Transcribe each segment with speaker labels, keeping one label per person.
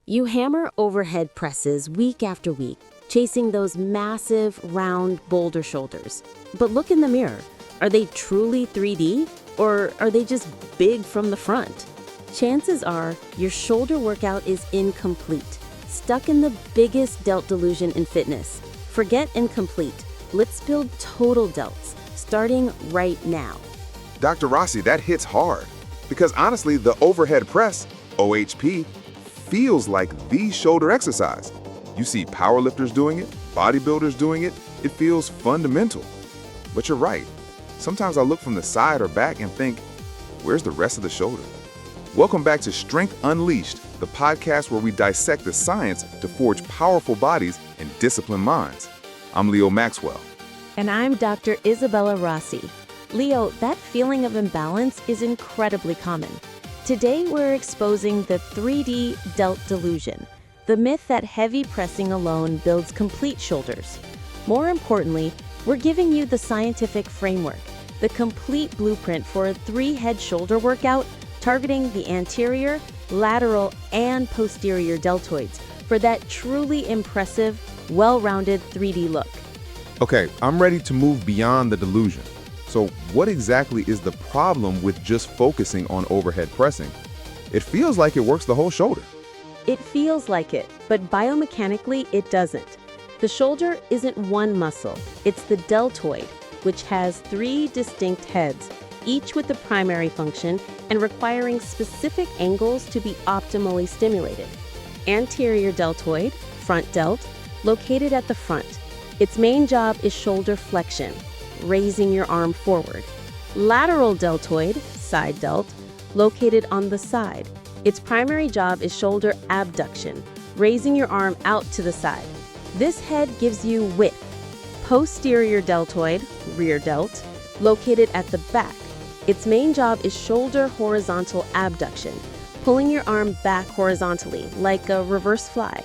Speaker 1: You hammer overhead presses week after week, chasing those massive, round boulder shoulders. But look in the mirror. Are they truly 3D, or are they just big from the front? Chances are your shoulder workout is incomplete, stuck in the biggest Delt delusion in fitness. Forget incomplete. Let's build total delts, starting right now.
Speaker 2: Dr. Rossi, that hits hard. Because honestly, the overhead press, OHP, feels like the shoulder exercise. You see powerlifters doing it, bodybuilders doing it. It feels fundamental. But you're right. Sometimes I look from the side or back and think, where's the rest of the shoulder? Welcome back to Strength Unleashed, the podcast where we dissect the science to forge powerful bodies and disciplined minds. I'm Leo Maxwell.
Speaker 1: And I'm Dr. Isabella Rossi. Leo, that feeling of imbalance is incredibly common. Today, we're exposing the 3D Delt Delusion, the myth that heavy pressing alone builds complete shoulders. More importantly, we're giving you the scientific framework, the complete blueprint for a 3-head shoulder workout targeting the anterior, lateral, and posterior deltoids for that truly impressive, well-rounded 3D look.
Speaker 2: Okay, I'm ready to move beyond the delusion. So what exactly is the problem with just focusing on overhead pressing? It feels like it works the whole shoulder.
Speaker 1: It feels like it, but biomechanically it doesn't. The shoulder isn't one muscle, it's the deltoid, which has 3 distinct heads, each with a primary function and requiring specific angles to be optimally stimulated. Anterior deltoid, front delt, located at the front. Its main job is shoulder flexion, raising your arm forward. Lateral deltoid, side delt, located on the side. Its primary job is shoulder abduction, raising your arm out to the side. This head gives you width. Posterior deltoid, rear delt, located at the back. Its main job is shoulder horizontal abduction, pulling your arm back horizontally, like a reverse fly.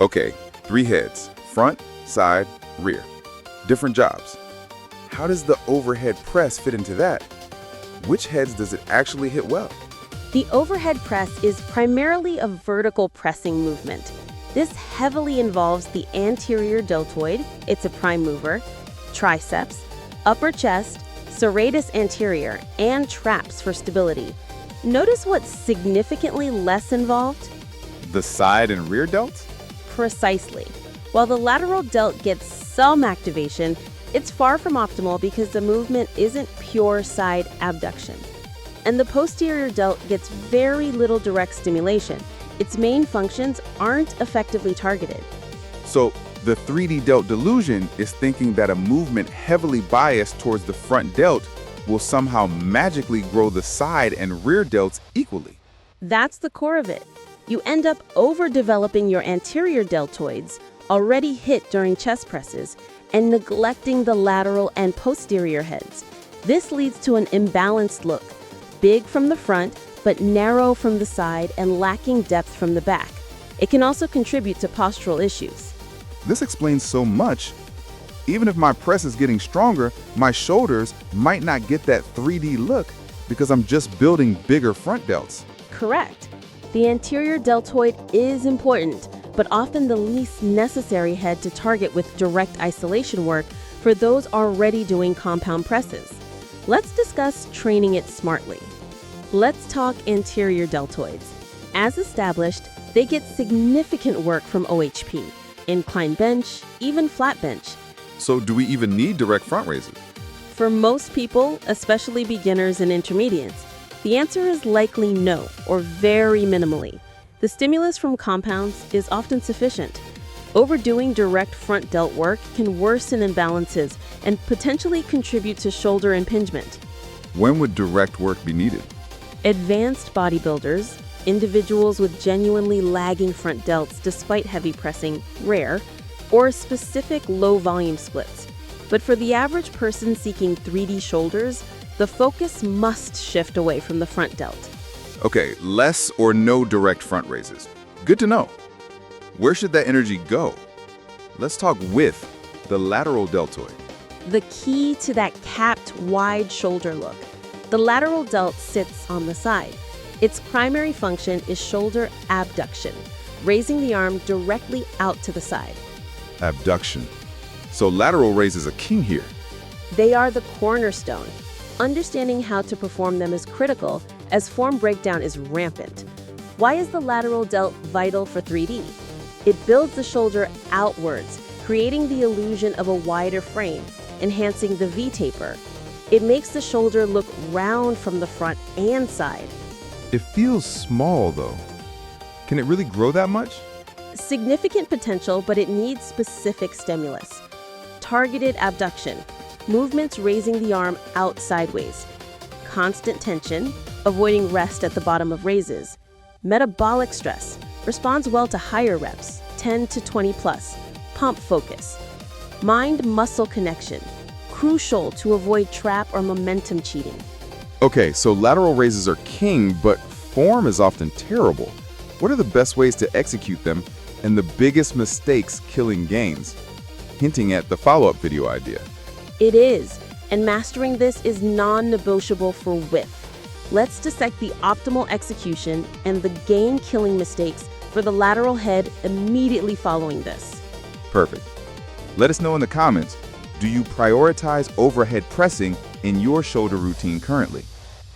Speaker 2: Okay, 3 heads, front, side, rear. Different jobs. How does the overhead press fit into that? Which heads does it actually hit well?
Speaker 1: The overhead press is primarily a vertical pressing movement. This heavily involves the anterior deltoid, it's a prime mover, triceps, upper chest, serratus anterior, and traps for stability. Notice what's significantly less involved?
Speaker 2: The side and rear delts?
Speaker 1: Precisely. While the lateral delt gets some activation, it's far from optimal because the movement isn't pure side abduction. And the posterior delt gets very little direct stimulation. Its main functions aren't effectively targeted.
Speaker 2: So the 3D Delt delusion is thinking that a movement heavily biased towards the front delt will somehow magically grow the side and rear delts equally.
Speaker 1: That's the core of it. You end up overdeveloping your anterior deltoids, already hit during chest presses, and neglecting the lateral and posterior heads. This leads to an imbalanced look, big from the front, but narrow from the side and lacking depth from the back. It can also contribute to postural issues.
Speaker 2: This explains so much. Even if my press is getting stronger, my shoulders might not get that 3D look because I'm just building bigger front delts.
Speaker 1: Correct. The anterior deltoid is important, but often the least necessary head to target with direct isolation work for those already doing compound presses. Let's discuss training it smartly. Let's talk anterior deltoids. As established, they get significant work from OHP, incline bench, even flat bench.
Speaker 2: So do we even need direct front raises?
Speaker 1: For most people, especially beginners and intermediates, the answer is likely no, or very minimally. The stimulus from compounds is often sufficient. Overdoing direct front delt work can worsen imbalances and potentially contribute to shoulder impingement.
Speaker 2: When would direct work be needed?
Speaker 1: Advanced bodybuilders, individuals with genuinely lagging front delts despite heavy pressing, rare, or specific low volume splits. But for the average person seeking 3D shoulders, the focus must shift away from the front delt.
Speaker 2: Okay, less or no direct front raises. Good to know. Where should that energy go? Let's talk width, the lateral deltoid.
Speaker 1: The key to that capped, wide shoulder look. The lateral delt sits on the side. Its primary function is shoulder abduction, raising the arm directly out to the side.
Speaker 2: Abduction. So lateral raises are king here.
Speaker 1: They are the cornerstone. Understanding how to perform them is critical as form breakdown is rampant. Why is the lateral delt vital for 3D? It builds the shoulder outwards, creating the illusion of a wider frame, enhancing the V-taper. It makes the shoulder look round from the front and side.
Speaker 2: It feels small though. Can it really grow that much?
Speaker 1: Significant potential, but it needs specific stimulus. Targeted abduction, movements raising the arm out sideways. Constant tension, avoiding rest at the bottom of raises. Metabolic stress, responds well to higher reps, 10 to 20 plus. Pump focus. Mind-muscle connection, crucial to avoid trap or momentum cheating.
Speaker 2: Okay, so lateral raises are king, but form is often terrible. What are the best ways to execute them and the biggest mistakes killing gains? Hinting at the follow-up video idea.
Speaker 1: It is, and mastering this is non-negotiable for width. Let's dissect the optimal execution and the gain-killing mistakes for the lateral head immediately following this.
Speaker 2: Perfect. Let us know in the comments, do you prioritize overhead pressing in your shoulder routine currently?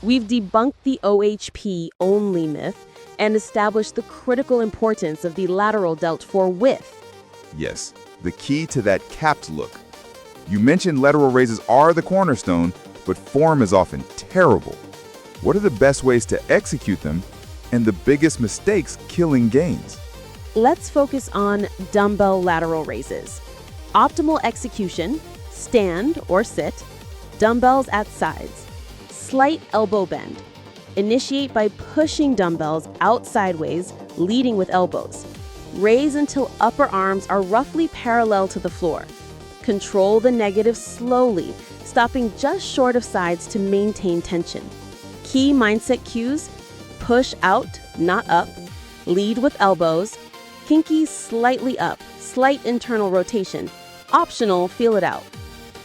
Speaker 1: We've debunked the OHP only myth and established the critical importance of the lateral delt for width.
Speaker 2: Yes, the key to that capped look. You mentioned lateral raises are the cornerstone, but form is often terrible. What are the best ways to execute them and the biggest mistakes killing gains?
Speaker 1: Let's focus on dumbbell lateral raises. Optimal execution, stand or sit, dumbbells at sides, slight elbow bend. Initiate by pushing dumbbells out sideways, leading with elbows. Raise until upper arms are roughly parallel to the floor. Control the negative slowly, stopping just short of sides to maintain tension. Key mindset cues: push out, not up. Lead with elbows. Kinky slightly up, slight internal rotation. Optional, feel it out.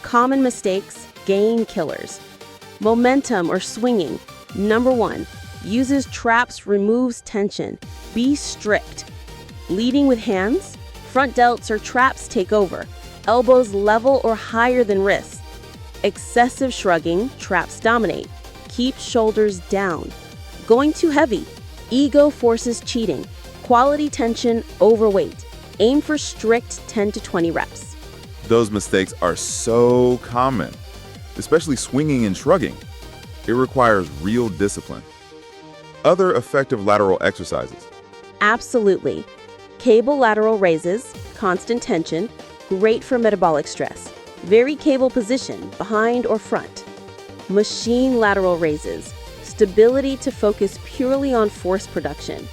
Speaker 1: Common mistakes, gain killers. Momentum or swinging. Number 1, uses traps, removes tension. Be strict. Leading with hands, front delts or traps take over. Elbows level or higher than wrists. Excessive shrugging, traps dominate. Keep shoulders down. Going too heavy, ego forces cheating. Quality tension, overweight. Aim for strict 10 to 20 reps.
Speaker 2: Those mistakes are so common, especially swinging and shrugging. It requires real discipline. Other effective lateral exercises.
Speaker 1: Absolutely. Cable lateral raises, constant tension, great for metabolic stress. Vary cable position, behind or front. Machine lateral raises, stability to focus purely on force production.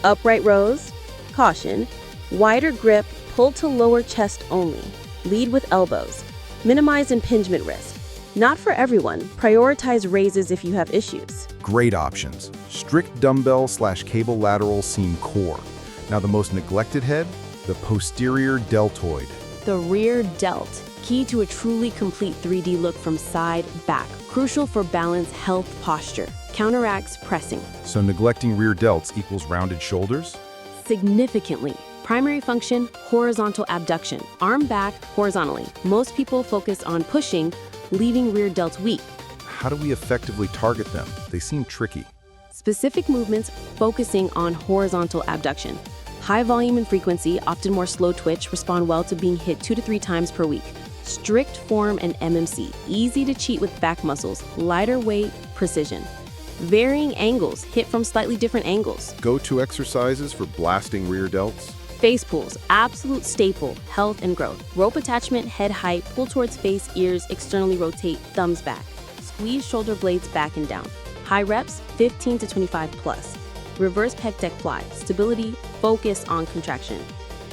Speaker 1: Upright rows, caution, wider grip, pull to lower chest only. Lead with elbows. Minimize impingement risk. Not for everyone. Prioritize raises if you have issues.
Speaker 3: Great options. Strict dumbbell/cable lateral seem core. Now the most neglected head, the posterior deltoid.
Speaker 1: The rear delt, key to a truly complete 3D look from side, back. Crucial for balance, health, posture. Counteracts pressing.
Speaker 3: So neglecting rear delts equals rounded shoulders?
Speaker 1: Significantly. Primary function, horizontal abduction. Arm back horizontally. Most people focus on pushing, leaving rear delts weak.
Speaker 3: How do we effectively target them? They seem tricky.
Speaker 1: Specific movements focusing on horizontal abduction. High volume and frequency, often more slow twitch, respond well to being hit 2 to 3 times per week. Strict form and MMC, easy to cheat with back muscles, lighter weight, precision. Varying angles, hit from slightly different angles.
Speaker 3: Go-to exercises for blasting rear delts?
Speaker 1: Face pulls, absolute staple, health and growth. Rope attachment, head height, pull towards face, ears, externally rotate, thumbs back. Squeeze shoulder blades back and down. High reps, 15 to 25 plus. Reverse pec deck fly, stability, focus on contraction.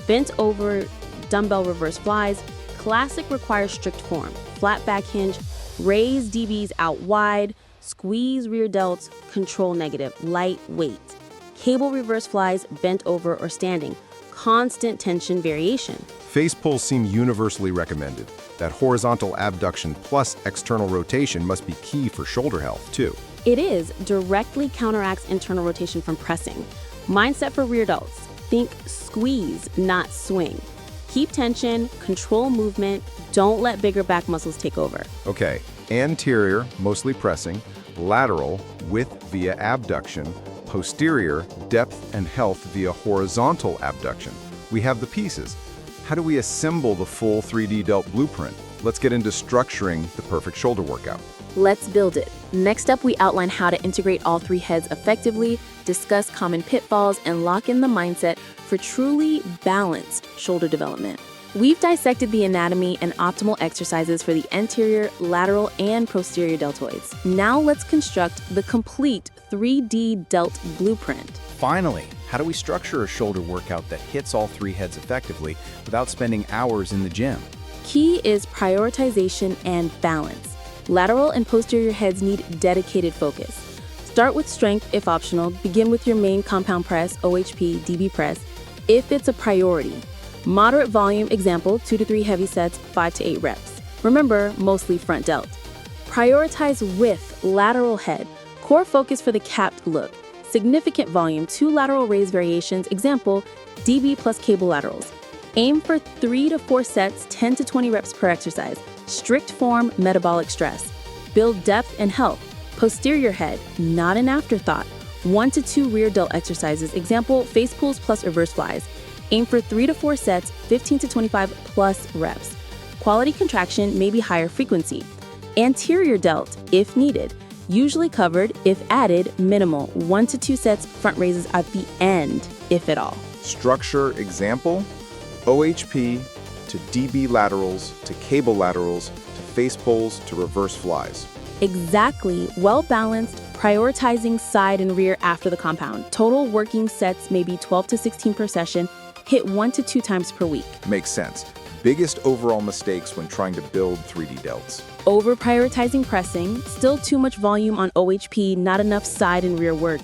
Speaker 1: Bent over, dumbbell reverse flies. Classic requires strict form. Flat back hinge, raise DBs out wide, squeeze rear delts, control negative, light weight. Cable reverse flies, bent over or standing. Constant tension variation.
Speaker 3: Face pulls seem universally recommended. That horizontal abduction plus external rotation must be key for shoulder health, too.
Speaker 1: It is, directly counteracts internal rotation from pressing. Mindset for rear delts. Think squeeze, not swing. Keep tension, control movement, don't let bigger back muscles take over.
Speaker 3: Okay, anterior, mostly pressing, lateral, width via abduction, posterior, depth and health via horizontal abduction. We have the pieces. How do we assemble the full 3D Delt blueprint? Let's get into structuring the perfect shoulder workout.
Speaker 4: Let's build it. Next up, we outline how to integrate all three heads effectively, discuss common pitfalls, and lock in the mindset for truly balanced shoulder development. We've dissected the anatomy and optimal exercises for the anterior, lateral, and posterior deltoids. Now let's construct the complete 3D Delt blueprint.
Speaker 3: Finally, how do we structure a shoulder workout that hits all three heads effectively without spending hours in the gym?
Speaker 4: Key is prioritization and balance. Lateral and posterior heads need dedicated focus. Start with strength if optional. Begin with your main compound press, OHP, DB press, if it's a priority. Moderate volume, example, 2 to 3 heavy sets, 5 to 8 reps. Remember, mostly front delt. Prioritize width, lateral head. Core focus for the capped look. Significant volume, 2 lateral raise variations, example, DB plus cable laterals. Aim for 3 to 4 sets, 10 to 20 reps per exercise. Strict form, metabolic stress. Build depth and health. Posterior head, not an afterthought. 1 to 2 rear delt exercises, example, face pulls plus reverse flies. Aim for 3 to 4 sets, 15 to 25 plus reps. Quality contraction may be higher frequency. Anterior delt, if needed. Usually covered, if added, minimal. 1 to 2 sets, front raises at the end, if at all.
Speaker 3: Structure example, OHP to DB laterals to cable laterals to face pulls to reverse flies.
Speaker 4: Exactly. Well balanced, prioritizing side and rear after the compound. Total working sets may be 12 to 16 per session. Hit 1 to 2 times per week.
Speaker 3: Makes sense. Biggest overall mistakes when trying to build 3D delts.
Speaker 4: Over prioritizing pressing, still too much volume on OHP, not enough side and rear work.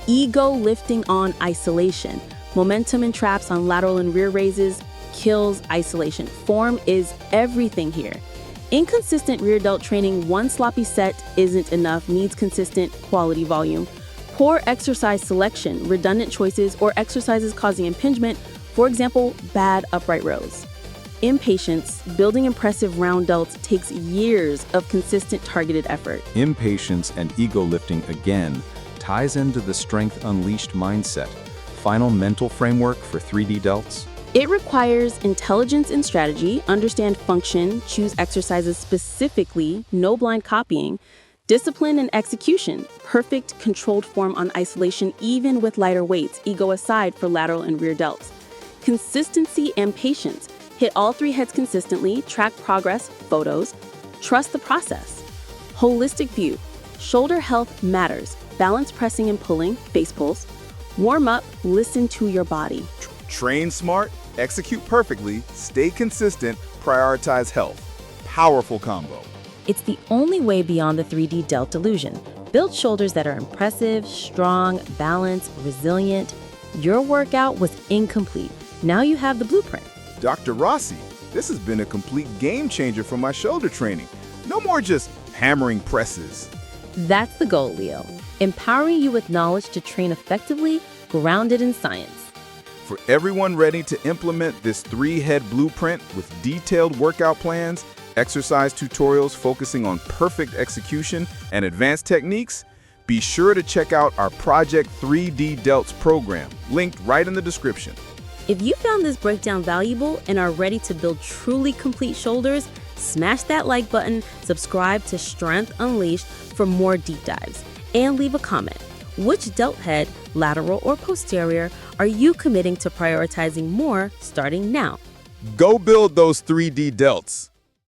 Speaker 4: Ego lifting on isolation. Momentum and traps on lateral and rear raises kills isolation. Form is everything here. Inconsistent rear delt training, one sloppy set isn't enough, needs consistent quality volume. Poor exercise selection, redundant choices, or exercises causing impingement, for example, bad upright rows. Impatience, building impressive round delts takes years of consistent targeted effort.
Speaker 3: Impatience and ego lifting again ties into the strength unleashed mindset. Final mental framework for 3D delts?
Speaker 4: It requires intelligence and strategy, understand function, choose exercises specifically, no blind copying, discipline and execution, perfect controlled form on isolation even with lighter weights, ego aside for lateral and rear delts. Consistency and patience, hit all three heads consistently, track progress, photos, trust the process. Holistic view, shoulder health matters, balance pressing and pulling, face pulls. Warm up, listen to your body.
Speaker 2: Train smart, execute perfectly, stay consistent, prioritize health. Powerful combo.
Speaker 1: It's the only way beyond the 3D Delt Delusion. Build shoulders that are impressive, strong, balanced, resilient. Your workout was incomplete. Now you have the blueprint.
Speaker 2: Dr. Rossi, this has been a complete game changer for my shoulder training. No more just hammering presses.
Speaker 1: That's the goal, Leo. Empowering you with knowledge to train effectively, grounded in science.
Speaker 2: For everyone ready to implement this 3-head blueprint with detailed workout plans, exercise tutorials focusing on perfect execution and advanced techniques, be sure to check out our Project 3D Delts program, linked right in the description.
Speaker 1: If you found this breakdown valuable and are ready to build truly complete shoulders, smash that like button, subscribe to Strength Unleashed for more deep dives, and leave a comment. Which delt head, lateral or posterior, are you committing to prioritizing more starting now?
Speaker 2: Go build those 3D delts.